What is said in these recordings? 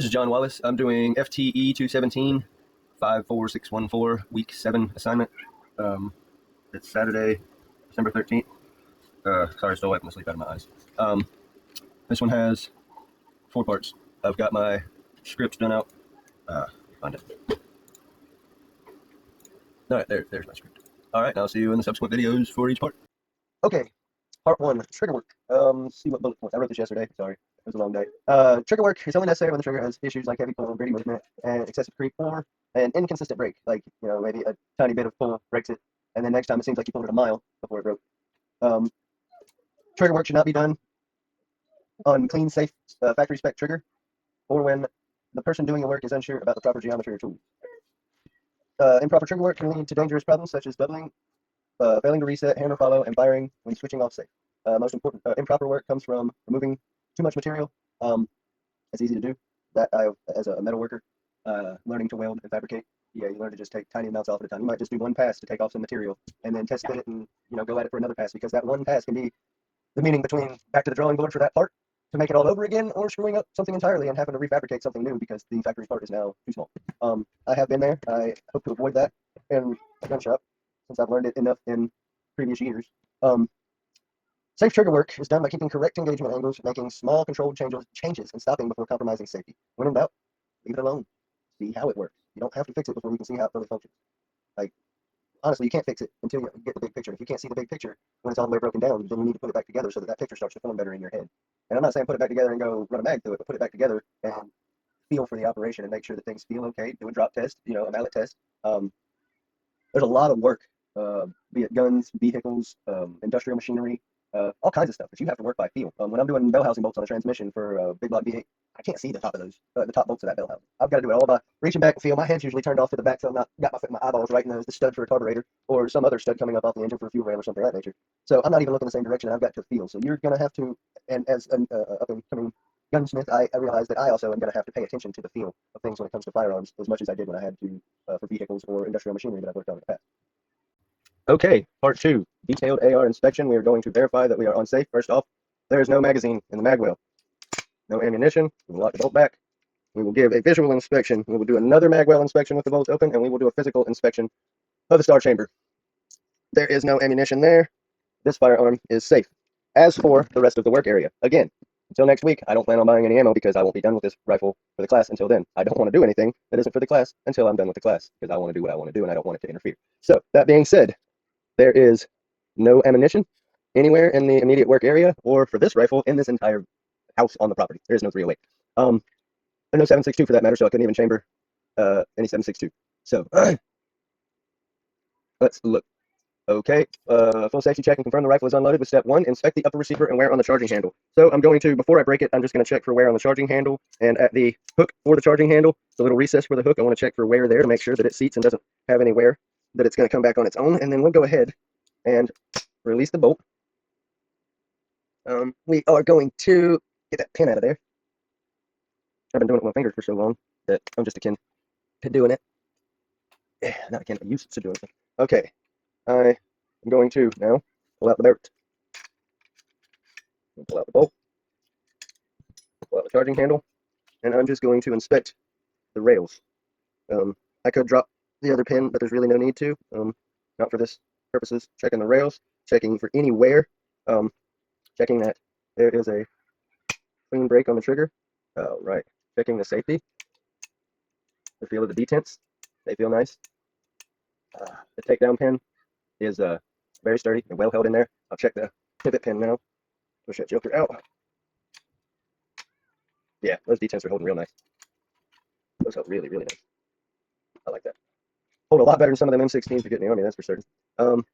This is John Wallace. I'm doing FTE217 54614 week 7 assignment. It's Saturday, December 13th. Sorry, still wiping the sleep out of my eyes. This one has 4 parts. I've got my scripts done out. Find it. All right, there's my script. All right, I'll see you in the subsequent videos for each part. Okay, part 1, trigger work. See what bullet points. I wrote this yesterday. Sorry, it was a long day. Trigger work is only necessary when the trigger has issues like heavy pull, gritty movement, and excessive creep, or an inconsistent break. Like, maybe a tiny bit of pull breaks it, and then next time it seems like you pulled it a mile before it broke. Trigger work should not be done on clean, safe, factory spec trigger, or when the person doing the work is unsure about the proper geometry or tools. Improper trigger work can lead to dangerous problems such as doubling, failing to reset, hammer follow, and firing when switching off safe. Most important improper work comes from removing too much material. It's easy to do. That as a metal worker, learning to weld and fabricate, you learn to just take tiny amounts off at a time. You might just do one pass to take off some material, and then test fit it, and go at it for another pass, because that one pass can be the meaning between back to the drawing board for that part to make it all over again, or screwing up something entirely and having to refabricate something new because the factory part is now too small. I have been there. I hope to avoid that in a gun shop, since I've learned it enough in previous years. Safe trigger work is done by keeping correct engagement angles, making small controlled changes, and stopping before compromising safety. When in doubt, leave it alone. See how it works. You don't have to fix it before you can see how it really functions. Like, honestly, you can't fix it until you get the big picture. If you can't see the big picture when it's all the way broken down, then you need to put it back together so that picture starts to form better in your head. And I'm not saying put it back together and go run a mag through it, but put it back together and feel for the operation and make sure that things feel okay. Do a drop test, a mallet test. There's a lot of work, be it guns, vehicles, industrial machinery, all kinds of stuff that you have to work by feel. When I'm doing bell housing bolts on a transmission for a big block V8, I can't see the top of those, the top bolts of that bell housing. I've got to do it all by reaching back and feel. My head's usually turned off to the back, so I'm not got my eyeballs right in the stud for a carburetor or some other stud coming up off the engine for a fuel rail or something of that nature. So I'm not even looking the same direction. I've got to feel. So you're going to have to, and as an up-and-coming gunsmith, I realize that I also am going to have to pay attention to the feel of things when it comes to firearms as much as I did when I had to for vehicles or industrial machinery that I've worked on in the past. Okay, part 2, detailed AR inspection. We are going to verify that we are on safe. First off, there is no magazine in the mag well. No ammunition. We will lock the bolt back. We will give a visual inspection. We will do another mag well inspection with the bolts open, and we will do a physical inspection of the star chamber. There is no ammunition there. This firearm is safe. As for the rest of the work area, again, until next week, I don't plan on buying any ammo because I won't be done with this rifle for the class until then. I don't want to do anything that isn't for the class until I'm done with the class, because I want to do what I want to do and I don't want it to interfere. So, that being said, there is no ammunition anywhere in the immediate work area, or for this rifle in this entire house on the property. There is no 308. There's no 7.62 for that matter, so I couldn't even chamber any 7.62. So let's look. Okay, full safety check and confirm the rifle is unloaded with step 1. Inspect the upper receiver and wear on the charging handle. So I'm going to, before I break it, I'm just going to check for wear on the charging handle, and at the hook for the charging handle, the little recess for the hook, I want to check for wear there to make sure that it seats and doesn't have any wear, that it's going to come back on its own, and then we'll go ahead and release the bolt. We are going to get that pin out of there. I've been doing it with my fingers for so long that I'm just akin to doing it. Not akin, I'm used to doing it. Okay, I am going to now pull out the bolt. Pull out the bolt. Pull out the charging handle, and I'm just going to inspect the rails. I could drop the other pin, but there's really no need to. Not for this purposes. Checking the rails, checking for any wear, checking that there is a clean break on the trigger. All right, checking the safety, the feel of the detents. They feel nice. The takedown pin is very sturdy and well held in there. I'll check the pivot pin now. Push that joker out. Yeah, those detents are holding real nice. Those hold really, really nice. I like that. Hold a lot better than some of them M16s you get in the Army, that's for certain. Look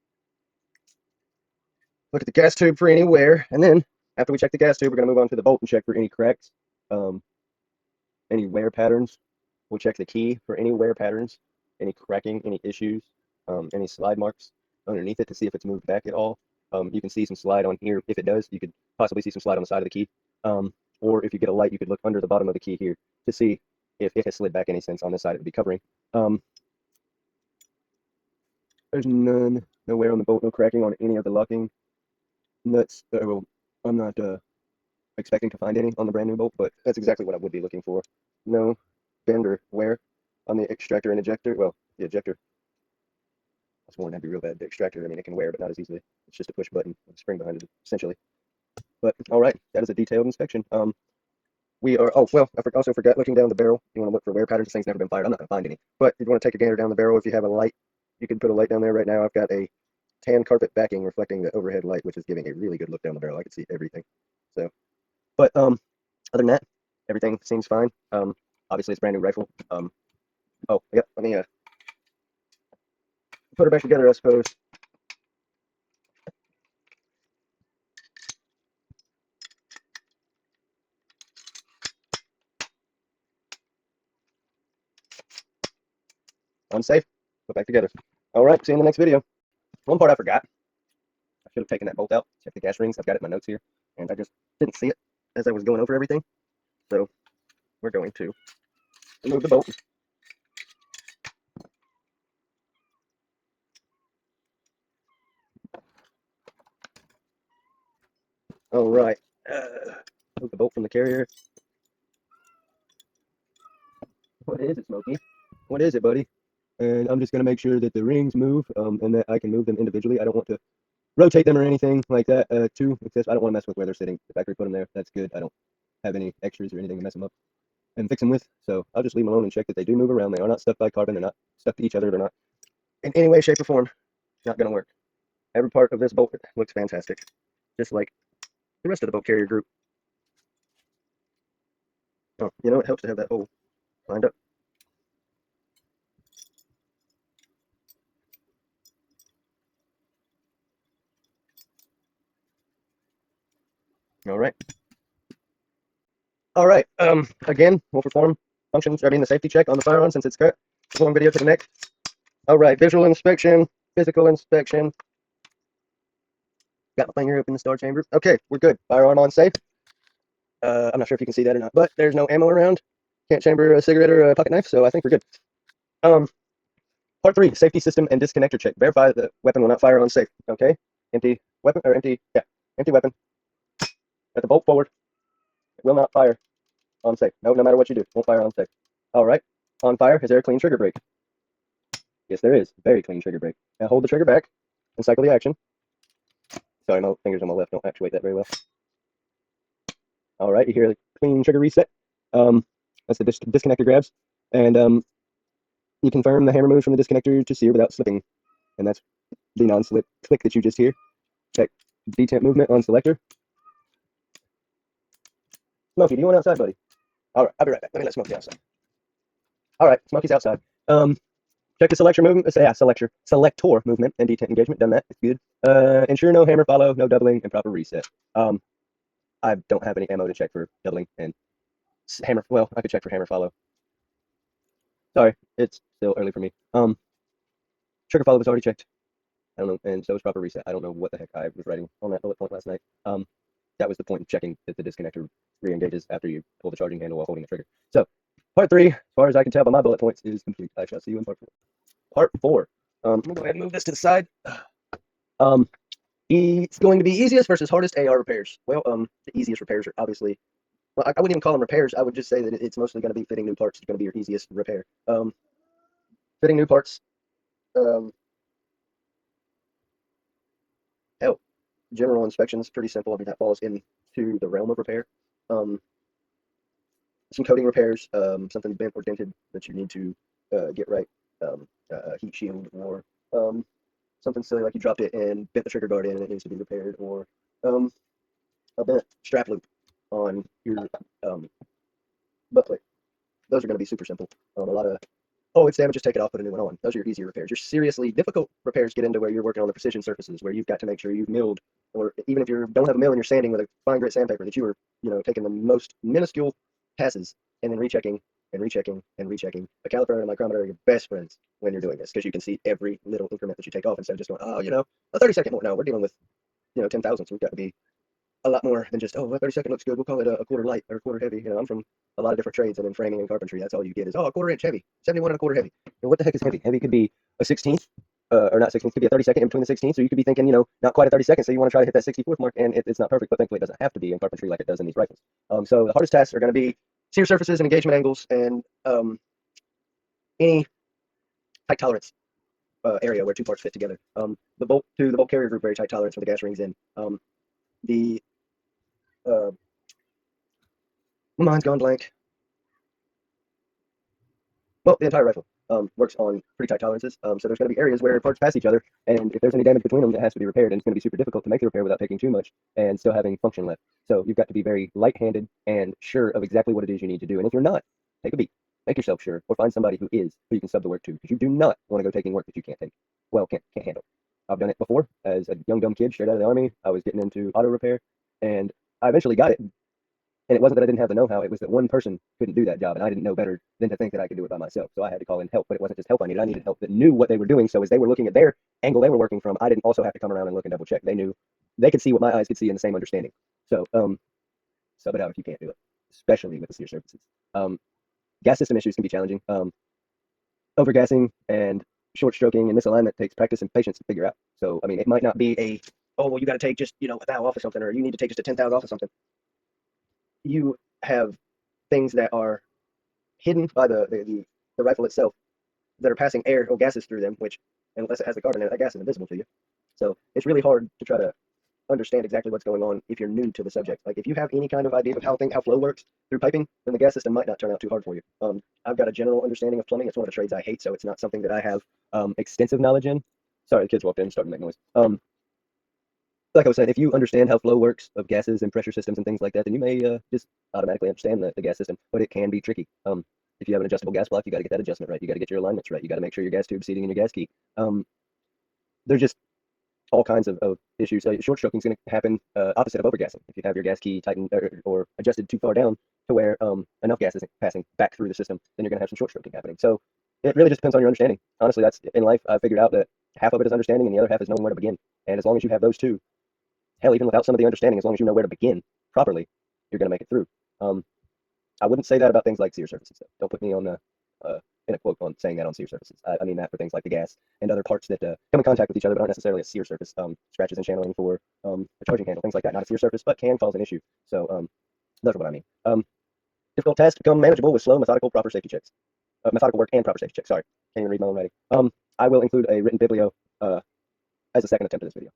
at the gas tube for any wear, and then after we check the gas tube, we're going to move on to the bolt and check for any cracks, any wear patterns. We'll check the key for any wear patterns, any cracking, any issues, any slide marks underneath it to see if it's moved back at all. You can see some slide on here. If it does, you could possibly see some slide on the side of the key. Or if you get a light, you could look under the bottom of the key here to see if it has slid back any sense on this side it would be covering. There's no wear on the bolt, no cracking on any of the locking nuts. Well, I'm not expecting to find any on the brand new bolt, but that's exactly what I would be looking for. no bend or wear on the extractor and ejector. Well, the ejector, I was warned that'd be real bad. The extractor, I mean, it can wear, but not as easily. It's just a push button with a spring behind it, essentially. But all right, that is a detailed inspection. We are, oh, well, I also forgot looking down the barrel. You want to look for wear patterns. This thing's never been fired. I'm not going to find any. But if you want to take a gander down the barrel, if you have a light, you can put a light down there. Right now, I've got a tan carpet backing reflecting the overhead light, which is giving a really good look down the barrel. I can see everything. So, but other than that, everything seems fine. Obviously, it's a brand new rifle. Oh, yep, let me put her back together, I suppose. Unsafe. Put back together. All right, see you in the next video. One part I forgot. I should have taken that bolt out. Check the gas rings. I've got it in my notes here, and I just didn't see it as I was going over everything. So we're going to remove the bolt. All right. Remove the bolt from the carrier. What is it, Smokey? What is it, buddy? And I'm just going to make sure that the rings move and that I can move them individually. I don't want to rotate them or anything like that too. Because I don't want to mess with where they're sitting. The factory put them there. That's good. I don't have any extras or anything to mess them up and fix them with. So I'll just leave them alone and check that they do move around. They are not stuck by carbon. They're not stuck to each other. They're not in any way, shape, or form. It's not going to work. Every part of this bolt looks fantastic, just like the rest of the bolt carrier group. Oh, you know, it helps to have that hole lined up. All right. All right. Again, we'll perform functions, I mean the safety check on the firearm since it's cut. One video to the next. All right, visual inspection, physical inspection. Got my finger up in the star chamber. Okay, we're good. Firearm on safe. I'm not sure if you can see that or not, but there's no ammo around. Can't chamber a cigarette or a pocket knife, so I think we're good. Part 3, safety system and disconnector check. Verify that the weapon will not fire on safe. Okay, empty weapon, or empty weapon. At the bolt forward. It will not fire on safe. No matter what you do, won't fire on safe. All right, on fire. Is there a clean trigger brake? Yes, there is. Very clean trigger brake. Now hold the trigger back and cycle the action. Sorry, my fingers on my left don't actuate that very well. All right, you hear the clean trigger reset. That's the disconnector grabs. And you confirm the hammer moves from the disconnector to sear without slipping. And that's the non-slip click that you just hear. Check detent movement on selector. Smokey, do you want outside, buddy? All right, I'll be right back. Let me let Smokey outside. All right, Smokey's outside. Check the selector movement. Selector movement and detent engagement. Done that. It's good. Ensure no hammer follow, no doubling, and proper reset. I don't have any ammo to check for doubling and hammer. Well, I could check for hammer follow. Sorry, it's still early for me. Trigger follow was already checked. I don't know, and so was proper reset. I don't know what the heck I was writing on that bullet point last night. That was the point of checking that the disconnector re-engages after you pull the charging handle while holding the trigger. So, part 3, as far as I can tell by my bullet points, is complete. I shall see you in part 4. Part 4. I'm gonna go ahead and move this to the side. It's going to be easiest versus hardest AR repairs. Well, the easiest repairs are obviously, well, I wouldn't even call them repairs. I would just say that it's mostly going to be fitting new parts. It's going to be your easiest repair. Fitting new parts. Hell, general inspection is pretty simple. I mean, that falls into the realm of repair. Some coating repairs, something bent or dented that you need to get right. Heat shield, or something silly like you dropped it and bent the trigger guard in and it needs to be repaired, or a bent strap loop on your butt plate. Those are going to be super simple. A lot of, oh, it's damaged, just take it off, put a new one on. Those are your easier repairs. Your seriously difficult repairs get into where you're working on the precision surfaces, where you've got to make sure you've milled, or even if you don't have a mill and you're sanding with a fine grit sandpaper, that you are, taking the most minuscule passes and then rechecking and rechecking and rechecking. A caliper and a micrometer are your best friends when you're doing this, because you can see every little increment that you take off instead of just going, oh, a 30-second more. No, we're dealing with, 10 thousandths. We've got to be a lot more than just, oh, a 30-second looks good, we'll call it a quarter light or a quarter heavy. I'm from a lot of different trades, and in framing and carpentry, that's all you get is, oh, a quarter inch heavy, 71 and a quarter heavy. And what the heck is heavy? Heavy could be a 16th, or not 16th, could be a 30-second in between the 16th. So you could be thinking, not quite a 30-second, so you want to try to hit that 64th mark, and it's not perfect, but thankfully it doesn't have to be in carpentry like it does in these rifles. So the hardest tasks are going to be sear surfaces and engagement angles, and any tight tolerance area where two parts fit together. The bolt to the bolt carrier group, very tight tolerance for the gas rings in. The my mind's gone blank. Well, the entire rifle works on pretty tight tolerances. So there's going to be areas where parts pass each other, and if there's any damage between them, it has to be repaired, and it's going to be super difficult to make the repair without taking too much and still having function left. So you've got to be very light-handed and sure of exactly what it is you need to do. And if you're not, take a beat. Make yourself sure, or find somebody who is, who you can sub the work to, because you do not want to go taking work that you can't take. Well, can't handle. I've done it before as a young, dumb kid straight out of the army. I was getting into auto repair, and I eventually got it. And it wasn't that I didn't have the know-how, it was that one person couldn't do that job, and I didn't know better than to think that I could do it by myself. So I had to call in help, but it wasn't just help I needed help that knew what they were doing. So as they were looking at their angle they were working from, I didn't also have to come around and look and double check. They knew, they could see what my eyes could see in the same understanding. So sub it out if you can't do it, especially with the sear surfaces. Gas system issues can be challenging. Overgassing and short stroking and misalignment takes practice and patience to figure out. So, I mean, it might not be a, oh, well, you got to take just, a thou off of something, or you need to take just a 10 thou off of something. You have things that are hidden by the rifle itself that are passing air or gases through them, which, unless it has the carbon in it, that gas is invisible to you. So it's really hard to try to understand exactly what's going on if you're new to the subject. Like, if you have any kind of idea of how flow works through piping, then the gas system might not turn out too hard for you. I've got a general understanding of plumbing. It's one of the trades I hate, so it's not something that I have extensive knowledge in. Sorry, the kids walked in and started to make noise. Like I was saying, if you understand how flow works of gases and pressure systems and things like that, then you may just automatically understand the gas system, but it can be tricky. If you have an adjustable gas block, you got to get that adjustment right. You got to get your alignments right. You got to make sure your gas tube's seating in your gas key. There's just all kinds of issues. Short stroking is going to happen opposite of overgassing. If you have your gas key tightened or adjusted too far down to where enough gas isn't passing back through the system, then you're going to have some short stroking happening. So it really just depends on your understanding. Honestly, that's in life. I've figured out that half of it is understanding and the other half is knowing where to begin. And as long as you have those two, hell, even without some of the understanding, as long as you know where to begin properly, you're going to make it through. I wouldn't say that about things like sear surfaces. Don't put me on the in a quote on saying that on sear surfaces. I mean that for things like the gas and other parts that come in contact with each other but aren't necessarily a sear surface. Scratches and channeling for a charging handle, things like that. Not a sear surface, but can cause an issue. So that's what I mean. Difficult tasks become manageable with slow, methodical, proper safety checks. Methodical work and proper safety checks. Sorry, can't even read my own writing. I will include a written biblio as a second attempt at this video.